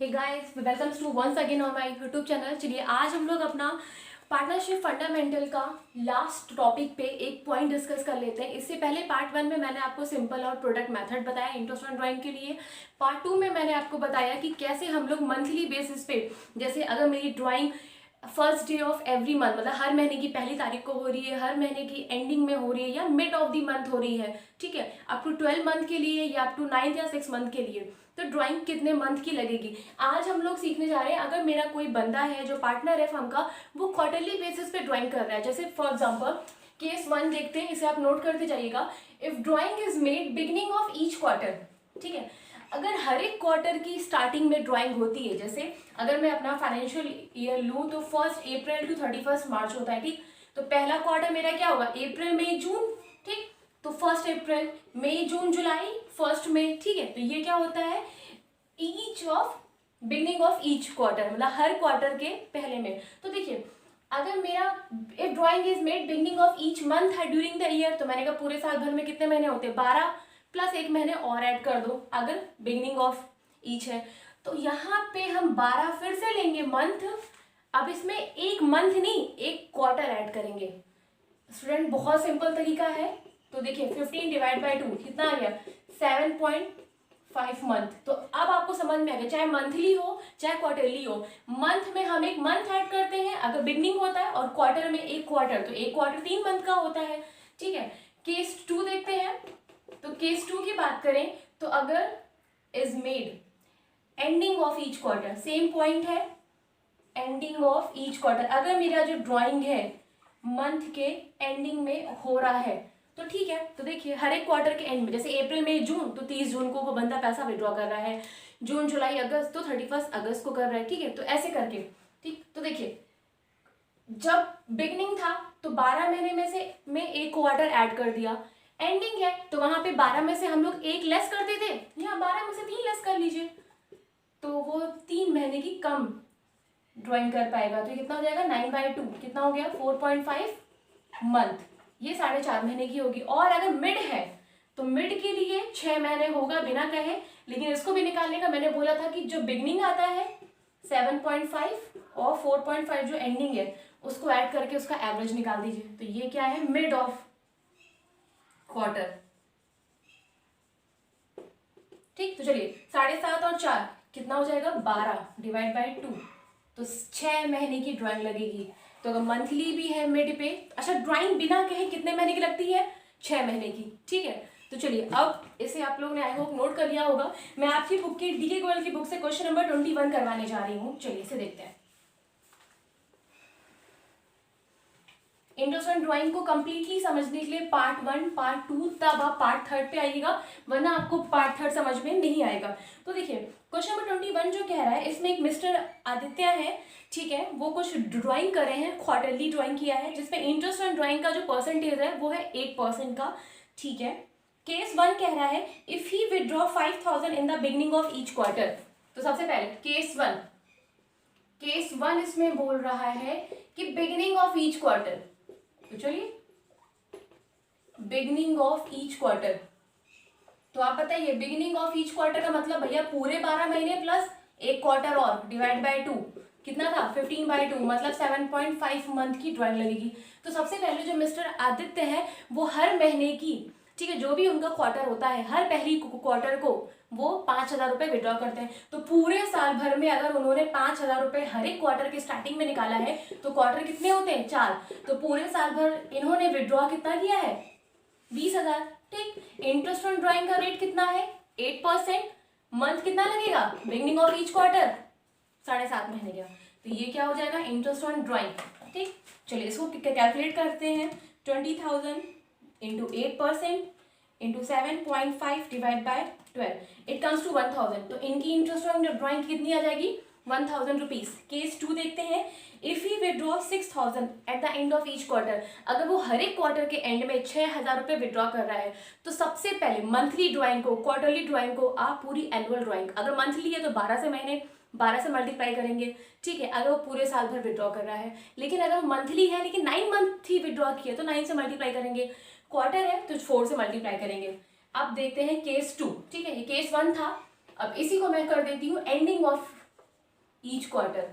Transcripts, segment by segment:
Hey guys, welcome to once again on my YouTube channel. चलिए आज हम लोग अपना पार्टनरशिप फंडामेंटल का लास्ट टॉपिक पे एक पॉइंट डिस्कस कर लेते हैं। इससे पहले पार्ट 1 में मैंने आपको सिंपल और प्रोडक्ट मेथड बताया इंटरेस्ट ऑन ड्राइंग के लिए। पार्ट 2 में मैंने आपको बताया कि कैसे हम लोग मंथली बेसिस पे, जैसे अगर मेरी drawing first day of every month, मतलब हर महीने की पहली तारीख को हो रही है, हर महीने की एंडिंग में हो रही है, या मिड ऑफ द मंथ हो रही है, ठीक है, अप टू 12 मंथ के लिए या अप टू 9 या 6 मंथ के लिए, तो ड्राइंग कितने मंथ की लगेगी। आज हम लोग सीखने जा रहे हैं, अगर मेरा कोई बंदा है जो पार्टनर है फर्म का, वो क्वार्टरली बेसिस पे ड्राइंग कर रहा है। जैसे फॉर एग्जाम्पल केस 1 देखते हैं, इसे आप नोट करते जाइएगा। If drawing is made beginning of each quarter, ठीक है, अगर हर एक क्वार्टर की स्टार्टिंग में ड्राइंग होती है, जैसे अगर मैं अपना फाइनेंशियल ईयर लूँ तो 1 अप्रैल टू 31 मार्च होता है, ठीक। तो पहला क्वार्टर मेरा क्या होगा, अप्रैल मई जून, ठीक। तो 1 अप्रैल, मई जून जुलाई, 1 मई, ठीक है। तो ये क्या होता है, each of beginning of each quarter, मतलब हर क्वार्टर के पहले में। तो देखिए अगर मेरा if drawing is made beginning of each month है ड्यूरिंग द ईयर, तो मैंने कहा पूरे साल भर में कितने महीने होते हैं, 12 प्लस एक महीने और ऐड कर दो अगर बिगनिंग ऑफ ईच है। तो यहाँ पे हम 12 फिर से लेंगे मंथ। अब इसमें एक मंथ नहीं, एक क्वार्टर ऐड करेंगे। स्टूडेंट बहुत सिंपल तरीका है। तो देखिए 15 डिवाइड बाई 2 कितना आ गया, 7.5 मंथ। तो अब आपको समझ में आ गया, चाहे मंथली हो चाहे क्वार्टरली हो, मंथ में हम एक मंथ ऐड करते हैं अगर बिगनिंग होता है, और क्वार्टर में एक क्वार्टर, तो एक क्वार्टर 3 मंथ का होता है, ठीक है। केस 2 देखते हैं। तो केस 2 की बात करें तो अगर is made ending of each quarter, same point है, एंडिंग ऑफ ईच क्वार्टर, अगर मेरा जो ड्राइंग है मंथ के एंडिंग में हो रहा है तो ठीक है। तो देखिए हर एक क्वार्टर के एंड में, जैसे अप्रैल मई जून, तो 30 जून को वो बंदा पैसा विड्रॉ कर रहा है, जून जुलाई अगस्त तो 31 अगस्त को कर रहा है, ठीक है। तो ऐसे करके, ठीक। तो देखिए जब बिगनिंग था तो 12 महीने में से मैं एक क्वार्टर ऐड कर दिया, एंडिंग है तो वहां पे 12 में से हम लोग एक लेस करते थे, यहाँ 12 में से 3 लेस कर लीजिए, तो वो 3 महीने की कम ड्राइंग कर पाएगा। तो ये कितना हो जाएगा, 9/2 कितना हो गया, 4.5 मंथ। ये 4.5 महीने की होगी। और अगर मिड है तो मिड के लिए 6 महीने होगा बिना कहे, लेकिन इसको भी निकालने का मैंने बोला था कि जो बिगनिंग आता है 7.5 और 4.5 जो एंडिंग है उसको ऐड करके उसका एवरेज निकाल दीजिए। तो ये क्या है, मिड ऑफ क्वार्टर, ठीक। तो चलिए 7.5 और 4 कितना हो जाएगा, 12 डिवाइड बाई 2, तो 6 महीने की ड्राइंग लगेगी। तो अगर मंथली भी है मिड पे, अच्छा ड्राइंग बिना कहे कितने महीने की लगती है, 6 महीने की, ठीक है। तो चलिए अब इसे आप लोगों ने आई होप नोट कर लिया होगा। मैं आपकी बुक की डीके गोयल की बुक से क्वेश्चन नंबर 21 करवाने जा रही हूँ। चलिए इसे देखते हैं। इंटरेस्ट ऑन ड्राइंग को कंप्लीटली समझने के लिए पार्ट 1 पार्ट 2, तब आप पार्ट 3 पे आइएगा, वरना आपको पार्ट 3 समझ में नहीं आएगा। तो देखिए क्वेश्चन नंबर 21 जो कह रहा है, इसमें एक मिस्टर आदित्य है, ठीक है, वो कुछ ड्राइंग कर रहे हैं, क्वार्टरली ड्राइंग किया है, जिसमें इंटरेस्ट ऑन ड्राइंग का जो परसेंटेज है वो है 8% का, ठीक है। केस 1 कह रहा है if he withdraw 5,000 in the beginning of each quarter. तो सबसे पहले केस 1 इसमें बोल रहा है कि बिगिनिंग ऑफ ईच क्वार्टर। तो चलिए बिगिनिंग ऑफ ईच क्वार्टर, तो आप बताइए बिगिनिंग ऑफ ईच क्वार्टर का मतलब भैया पूरे 12 महीने प्लस एक क्वार्टर और डिवाइड बाय 2 कितना था, 15/2, मतलब 7.5 मंथ की ड्राइंग लगेगी। तो सबसे पहले जो मिस्टर आदित्य है वो हर महीने की, ठीक है, जो भी उनका क्वार्टर होता है हर पहली क्वार्टर को वो 5,000 रुपये विड्रॉ करते हैं। तो पूरे साल भर में अगर उन्होंने 5,000 रुपये हर एक क्वार्टर के स्टार्टिंग में निकाला है, तो क्वार्टर कितने होते हैं, 4, तो पूरे साल भर इन्होंने विड्रॉ कितना किया है, 20,000, ठीक। इंटरेस्ट ऑन ड्राइंग का रेट कितना है, 8%, मंथ कितना लगेगा, बिगिनिंग ऑफ ईच क्वार्टर 7.5 महीने का। तो ये क्या हो जाएगा, इंटरेस्ट ऑन ड्राइंग, ठीक। चलिए इसको कैलकुलेट करते हैं, 20,000 into 8% into 7.5 divide by 12, it comes to 1,000। तो इनकी इंटरेस्ट ऑन ड्राइंग कितनी आ जाएगी, 1,000 रुपीज। केस 2 देखते हैं, if he withdraw 6,000 at the end of each quarter, अगर वो हर एक क्वार्टर के एंड में 6,000 रुपये विड्रॉ कर रहा है, तो सबसे पहले मंथली ड्राइंग को, क्वार्टरली ड्राइंग को आप पूरी एनुअल ड्राइंग, अगर मंथली है तो 12 से महीने 12 से मल्टीप्लाई करेंगे, ठीक है, अगर वो पूरे साल भर विड्रॉ कर रहा है। लेकिन अगर मंथली है लेकिन 9 मंथ ही विड्रॉ किया तो 9 से मल्टीप्लाई करेंगे, क्वार्टर है तो 4 से मल्टीप्लाई करेंगे। अब देखते हैं केस 2, ठीक है, ये केस 1 था। अब इसी को मैं कर देती हूँ एंडिंग ऑफ ईच क्वार्टर।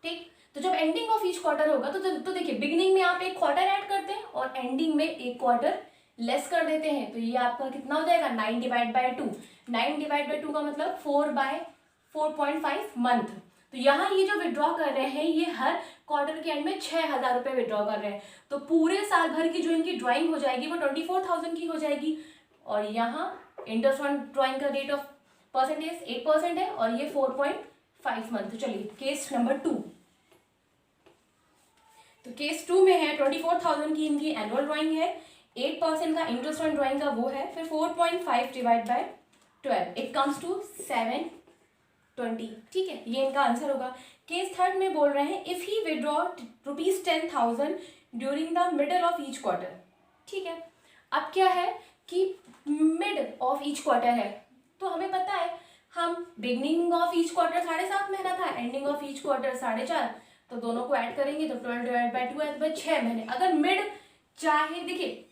ठीक, तो जब एंडिंग ऑफ ईच क्वार्टर होगा तो देखिए बिगिनिंग में आप एक क्वार्टर ऐड करते हैं और एंडिंग में एक क्वार्टर लेस कर देते हैं, तो ये आपका कितना हो जाएगा 9 डिवाइड बाई 2। 9 डिवाइड बाई 2 का मतलब 4/4.5 मंथ। तो यहाँ ये जो विड्रॉ कर रहे हैं ये हर क्वार्टर के एंड में 6,000 रुपये विड्रॉ कर रहे हैं, तो पूरे साल भर की जो इनकी ड्राइंग हो जाएगी वो 24,000 की हो जाएगी। और यहाँ इंटरेस्ट ऑन ड्राइंग का रेट ऑफ परसेंटेज 8% है और ये 4.5 मंथ। तो चलिए केस नंबर 2। तो केस 2 में है 24,000 की इनकी एनुअल ड्राइंग है, 8% का इंटरेस्ट ऑन ड्राइंग का वो है, फिर 4.5 divide by 12 it comes to 720। ठीक है, ये इनका आंसर होगा। केस थर्ड में बोल रहे हैं if he withdraw ₹10,000 during the middle of each quarter. ठीक है, अब क्या है कि मिड ऑफ ईच क्वार्टर है, तो हमें पता है हम बिगनिंग ऑफ ईच क्वार्टर 7.5 महीना था, एंडिंग ऑफ ईच क्वार्टर 4.5, तो दोनों को ऐड करेंगे तो 12 डिवाइड बाई 2 है तो 6 महीने। अगर मिड चाहे देखिए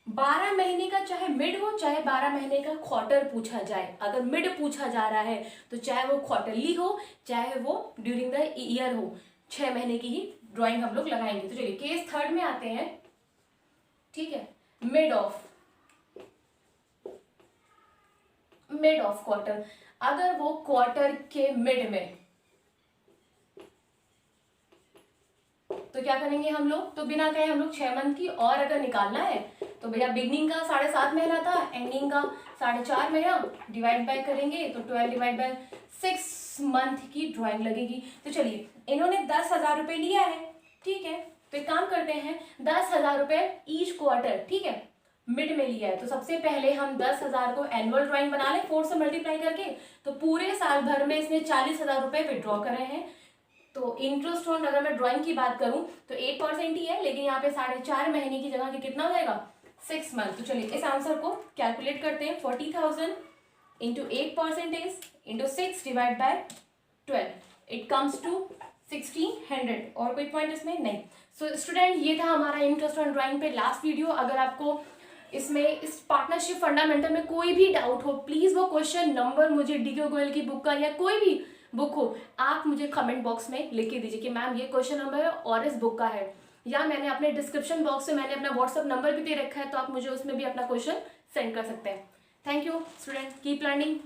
12 महीने का चाहे मिड हो चाहे 12 महीने का क्वार्टर पूछा जाए, अगर मिड पूछा जा रहा है तो चाहे वो क्वार्टरली हो चाहे वो ड्यूरिंग द ईयर हो, 6 महीने की ही ड्राइंग हम लोग लगाएंगे। तो चलिए केस थर्ड में आते हैं। ठीक है, मिड ऑफ क्वार्टर, अगर वो क्वार्टर के मिड में, तो क्या करेंगे हम लोग, तो बिना कहे हम लोग 6 मंथ की, और अगर निकालना है तो भैया बिगनिंग का 7.5 महीना था, एंडिंग का 4.5 महीना, डिवाइड बाय करेंगे तो 12 डिवाइड बाय 6 मंथ की ड्राइंग लगेगी। तो चलिए इन्होंने 10,000 रुपये लिया है। ठीक है, तो एक काम करते हैं 10,000 रुपये ईच क्वार्टर, ठीक है, मिड में लिया है, तो सबसे पहले हम 10,000 को एनुअल ड्राइंग बना लें 4 से मल्टीप्लाई करके, तो पूरे साल भर में इसने 40,000 रुपये विड्रॉ करे हैं। तो इंटरेस्ट ऑन अगर मैं ड्राइंग की बात करूं तो 8% ही है, लेकिन यहाँ पे 4.5 महीने की जगह के कितना हो जाएगा 6 मंथ। तो चलिए इस आंसर को कैलकुलेट करते हैं। 40,000 into 8% into 6 divide by 12 it comes to 1600। और कोई पॉइंट इसमें नहीं। सो स्टूडेंट ये था हमारा इंटरेस्ट ऑन ड्राइंग पे लास्ट वीडियो। अगर आपको इसमें इस पार्टनरशिप फंडामेंटल में कोई भी डाउट हो, प्लीज वो क्वेश्चन नंबर मुझे डी.के. गोयल की बुक का या कोई भी बुक हो आप मुझे कमेंट बॉक्स में लिख के दीजिए कि मैम ये क्वेश्चन नंबर है और इस बुक का है, या मैंने अपने डिस्क्रिप्शन बॉक्स में मैंने अपना व्हाट्सअप नंबर भी दे रखा है, तो आप मुझे उसमें भी अपना क्वेश्चन सेंड कर सकते हैं। Thank you student, keep learning.